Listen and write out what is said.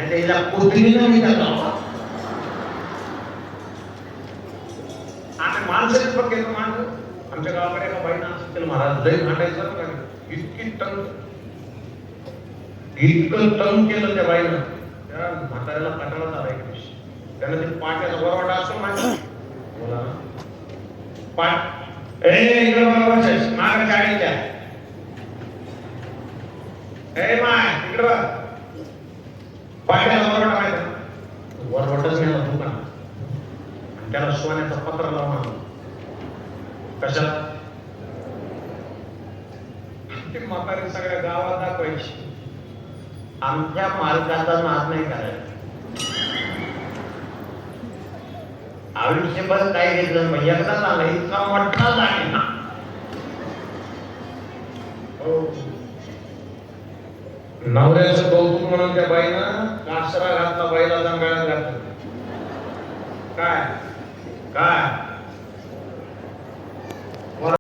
नाही त्याला कोथळीनं मी त्याला आम्ही माणसं पण केलं माणसं आमच्या गावाकडे एका बाईनं असं केलं महाराज लय भांडायचं का इतकं तंग केलं त्या बाईनं त्या म्हाताऱ्याला कटाळा झाला एक दिवशी त्यानं ते पाट्याचा वरवाडा असतो माहिती बोला ना पाट इकडे बघा माग गाडी द्या माय इकडे बघ पाट्याचा वरवाडा माहिती वरवाडच नाही दुकान आणि त्याला सोन्याचा पत्र लावून आणला कशाला ती म्हातारी सगळ्या गावात दाखवायची आमच्या मालकाचा नाद नाही करायचा आयुष्यभर काय घेतलं मग एकदा झाला इतका मोठा आहे ना नवऱ्याचं कौतुक म्हणून त्या बाईनं कासरा घातला बाईला जंगाळ्यात घातलं काय काय